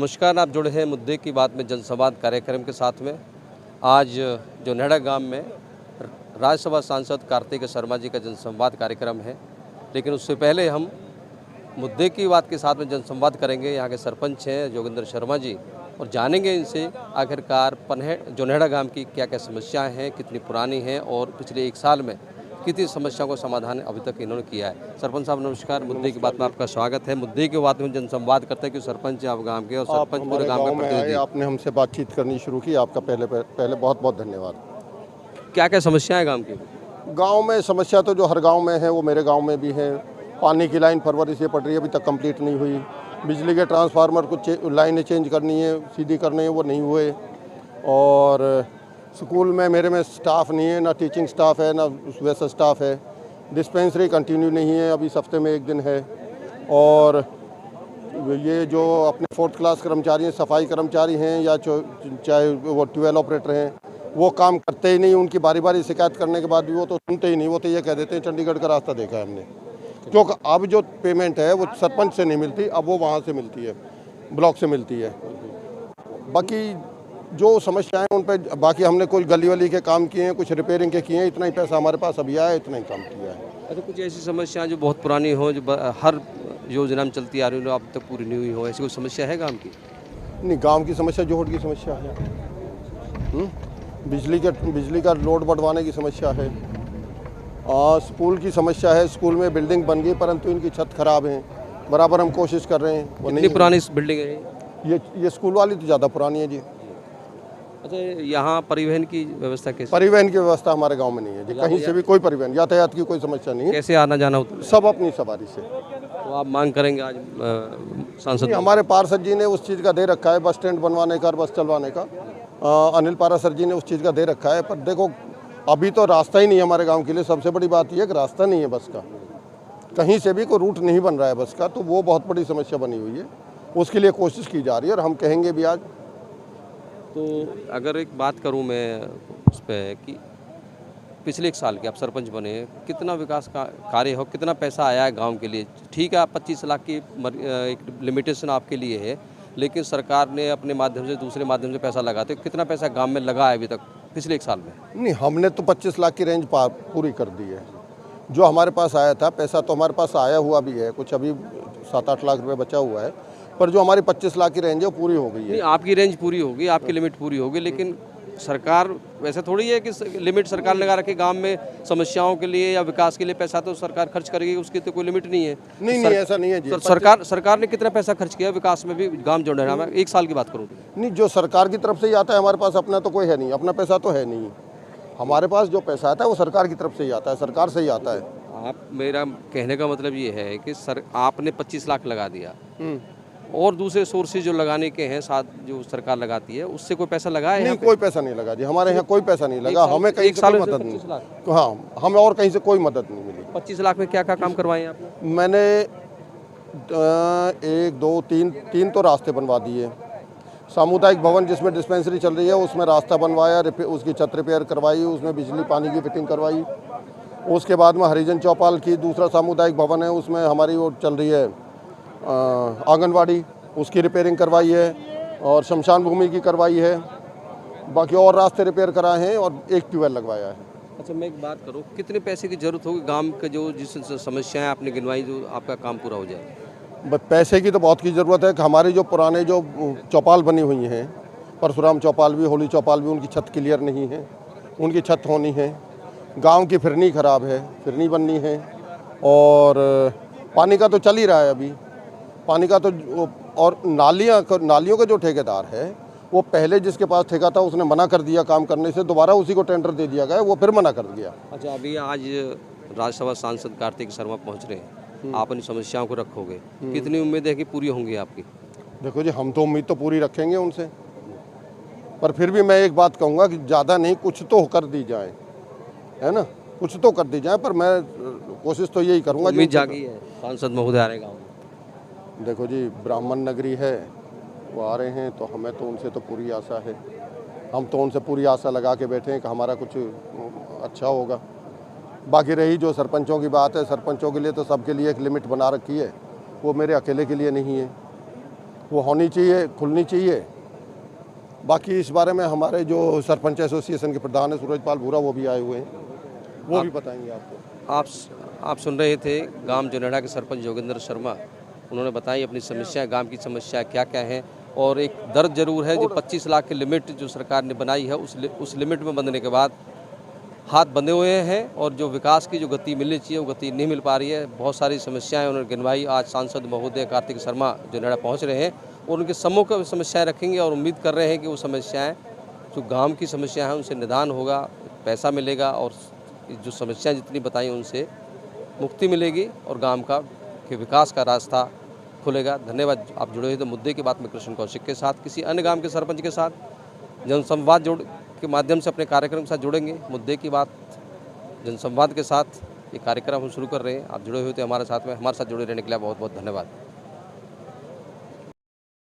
नमस्कार, आप जुड़े हैं मुद्दे की बात में जनसंवाद कार्यक्रम के साथ में। आज जोनेहड़ा गांव में राज्यसभा सांसद कार्तिक शर्मा जी का जनसंवाद कार्यक्रम है, लेकिन उससे पहले हम मुद्दे की बात के साथ में जनसंवाद करेंगे। यहाँ के सरपंच हैं जोगिंदर शर्मा जी, और जानेंगे इनसे आखिरकार जोनेहड़ा गांव की क्या क्या समस्याएं हैं, कितनी पुरानी हैं और पिछले 1 साल में कितनी समस्याओं का समाधान अभी तक इन्होंने किया है। सरपंच साहब नमस्कार, मुद्दे की बात में आपका स्वागत है। मुद्दे की बात में जनसंवाद करते हैं कि सरपंच है आप गांव के और सरपंच पूरे गांव का प्रतिनिधि। आपने हमसे बातचीत करनी शुरू की, आपका पहले बहुत बहुत धन्यवाद। क्या क्या समस्याएं गांव की? गांव में समस्या तो जो हर गांव में है वो मेरे गांव में भी है। पानी की लाइन फरवरी से पड़ रही है, अभी तक कंप्लीट नहीं हुई। बिजली के ट्रांसफार्मर कुछ लाइनें चेंज करनी है, सीधी करनी है, वो नहीं हुए। और स्कूल में मेरे में स्टाफ नहीं है, ना टीचिंग स्टाफ है ना वैसा स्टाफ है। डिस्पेंसरी कंटिन्यू नहीं है, अभी हफ्ते में 1 दिन है। और ये जो अपने 4th क्लास कर्मचारी हैं, सफाई कर्मचारी हैं या चाहे वो ट्यूबवेल ऑपरेटर हैं, वो काम करते ही नहीं। उनकी बारी बारी शिकायत करने के बाद भी वो तो सुनते ही नहीं। वो तो ये कह देते हैं चंडीगढ़ का रास्ता देखा है हमने, क्योंकि अब जो पेमेंट है वो सरपंच से नहीं मिलती, अब वो वहाँ से मिलती है, ब्लॉक से मिलती है। बाकी जो समस्याएं उन पर, बाकी हमने कोई गली वली के काम किए हैं, कुछ रिपेयरिंग के किए हैं, इतना ही पैसा हमारे पास अभी आया, इतना ही काम किया है। अच्छा, कुछ ऐसी समस्याएं जो बहुत पुरानी हो, जो हर योजना में चलती आ रही हो, अब तक पूरी नहीं हुई हो, ऐसी कोई समस्या है गांव की? नहीं, गांव की समस्या जोहड़ की समस्या है। बिजली का लोड बढ़वाने की समस्या है। स्कूल की समस्या है। स्कूल में बिल्डिंग बन गई परंतु इनकी छत खराब है। बराबर हम कोशिश कर रहे हैं, वो नहीं। पुरानी बिल्डिंग है ये स्कूल वाली तो ज़्यादा पुरानी है जी। अच्छा, यहाँ परिवहन की व्यवस्था कैसे? परिवहन की व्यवस्था हमारे गांव में नहीं है जी। कहीं से भी कोई परिवहन यातायात की कोई समस्या नहीं है। कैसे आना जाना होता है? सब अपनी सवारी से। तो आप मांग करेंगे आज सांसद? हमारे पार्षद जी ने उस चीज़ का दे रखा है, बस स्टैंड बनवाने का, बस चलवाने का। अनिल पारासर जी ने उस चीज़ का दे रखा है, पर देखो अभी तो रास्ता ही नहीं है हमारे गाँव के लिए। सबसे बड़ी बात यह है कि रास्ता नहीं है बस का, कहीं से भी कोई रूट नहीं बन रहा है बस का, तो वो बहुत बड़ी समस्या बनी हुई है। उसके लिए कोशिश की जा रही है और हम कहेंगे भी आज। तो अगर एक बात करूं मैं उस पर कि पिछले 1 साल के आप सरपंच बने, कितना विकास का कार्य हो, कितना पैसा आया है गांव के लिए? ठीक है, आप 25 लाख की एक लिमिटेशन आपके लिए है, लेकिन सरकार ने अपने माध्यम से, दूसरे माध्यम से पैसा लगाते, कितना पैसा गांव में लगा है अभी तक पिछले 1 साल में? नहीं, हमने तो 25 लाख की रेंज पूरी कर दी है। जो हमारे पास आया था पैसा तो हमारे पास आया हुआ भी है, कुछ अभी 7-8 लाख रुपए बचा हुआ है, पर जो हमारी 25 लाख की रेंज है वो पूरी हो गई है। नहीं, आपकी रेंज पूरी होगी, आपकी लिमिट पूरी होगी, लेकिन सरकार वैसे थोड़ी है कि लिमिट सरकार लगा रखी गांव में समस्याओं के लिए या विकास के लिए पैसा तो सरकार खर्च करेगी, उसकी तो कोई लिमिट नहीं है। नहीं, ऐसा नहीं है जी। सरकार ने कितना पैसा खर्च किया विकास में भी गांव जोड़ेहड़ा में? 1 साल की बात करूँ नहीं, जो सरकार की तरफ से ही आता है, हमारे पास अपना तो कोई है नहीं, अपना पैसा तो है नहीं। हमारे पास जो पैसा आता है वो सरकार की तरफ से ही आता है, सरकार से ही आता है। मेरा कहने का मतलब ये है कि आपने 25 लाख लगा दिया और दूसरे सोर्सेज जो लगाने के हैं साथ जो सरकार लगाती है, उससे कोई पैसा लगा है? नहीं, कोई पैसा नहीं लगा जी, हमारे यहाँ कोई पैसा नहीं लगा। हमें कहीं से कोई मदद नहीं। हाँ, हमें और कहीं से कोई मदद नहीं मिली। 25 लाख में क्या क्या काम करवाए आपने? मैंने 1, 2, 3 तो रास्ते बनवा दिए। सामुदायिक भवन जिसमें डिस्पेंसरी चल रही है उसमें रास्ता बनवाया, उसकी छत रिपेयर करवाई, उसमें बिजली पानी की फिटिंग करवाई। उसके बाद में हरिजन चौपाल की दूसरा सामुदायिक भवन है, उसमें हमारी वो चल रही है आंगनवाड़ी, उसकी रिपेयरिंग करवाई है और शमशान भूमि की करवाई है। बाकी और रास्ते रिपेयर कराए हैं और एक ट्यूबवेल लगवाया है। अच्छा, मैं एक बात करूँ, कितने पैसे की जरूरत होगी गांव के जो जिस समस्याएं आपने गिनवाई, जो आपका काम पूरा हो जाए? पैसे की तो बहुत की ज़रूरत है कि हमारी जो पुराने जो चौपाल बनी हुई हैं, परशुराम चौपाल भी, होली चौपाल भी, उनकी छत क्लियर नहीं है, उनकी छत होनी है। गांव की फिरनी ख़राब है, फिरनी बननी है। और पानी का तो चल ही रहा है अभी, पानी का तो। और नालियों का जो ठेकेदार है वो पहले जिसके पास ठेका था उसने मना कर दिया काम करने से, दोबारा उसी को टेंडर दे दिया गया, वो फिर मना कर दिया। अच्छा, अभी आज राज्यसभा सांसद कार्तिक शर्मा पहुँच रहे हैं, आप अपनी समस्याओं को रखोगे, कितनी उम्मीद है कि पूरी होंगी आपकी? देखो जी, हम तो उम्मीद तो पूरी रखेंगे उनसे, पर फिर भी मैं एक बात कहूँगा कि ज़्यादा नहीं, कुछ तो कर दी जाए, है ना, कुछ तो कर दी जाए। पर मैं कोशिश तो यही करूँगा। उम्मीद जागी है सांसद महोदय आ रहे गाँव में? देखो जी, ब्राह्मण नगरी है, वो आ रहे हैं तो हमें तो उनसे तो पूरी आशा है। हम तो उनसे पूरी आशा लगा के बैठे हैं कि हमारा कुछ अच्छा होगा। बाकी रही जो सरपंचों की बात है, सरपंचों के लिए तो सबके लिए एक लिमिट बना रखी है, वो मेरे अकेले के लिए नहीं है। वो होनी चाहिए, खुलनी चाहिए। बाकी इस बारे में हमारे जो सरपंच एसोसिएशन के प्रधान है सूरजपाल भूरा, वो भी आए हुए हैं, वो भी बताएंगे आपको। आप सुन रहे थे गांव जोनेड़ा के सरपंच योगेंद्र शर्मा। उन्होंने बताई अपनी समस्याएं, गांव की समस्या क्या क्या हैं, और एक दर्द जरूर है जो 25 लाख की लिमिट जो सरकार ने बनाई है उस लिमिट में बंधने के बाद हाथ बंधे हुए हैं, और जो विकास की जो गति मिलनी चाहिए वो गति नहीं मिल पा रही है। बहुत सारी समस्याएं उन्होंने गिनवाई। आज सांसद महोदय कार्तिक शर्मा जोनेड़ा पहुँच रहे हैं और उनके सम्मुख समस्याएँ रखेंगे, और उम्मीद कर रहे हैं कि वो समस्याएँ जो गाँव की समस्या हैं उनसे निदान होगा, पैसा मिलेगा, और जो समस्याएं जितनी बताई उनसे मुक्ति मिलेगी और गांव का के विकास का रास्ता खुलेगा। धन्यवाद। आप जुड़े हुए थे मुद्दे की बात में कृष्ण कौशिक के साथ। किसी अन्य गांव के सरपंच के साथ जनसंवाद के माध्यम से अपने कार्यक्रम के साथ जुड़ेंगे। मुद्दे की बात जनसंवाद के साथ ये कार्यक्रम हम शुरू कर रहे हैं। आप जुड़े हुए थे हमारे साथ जुड़े रहने के लिए बहुत बहुत धन्यवाद।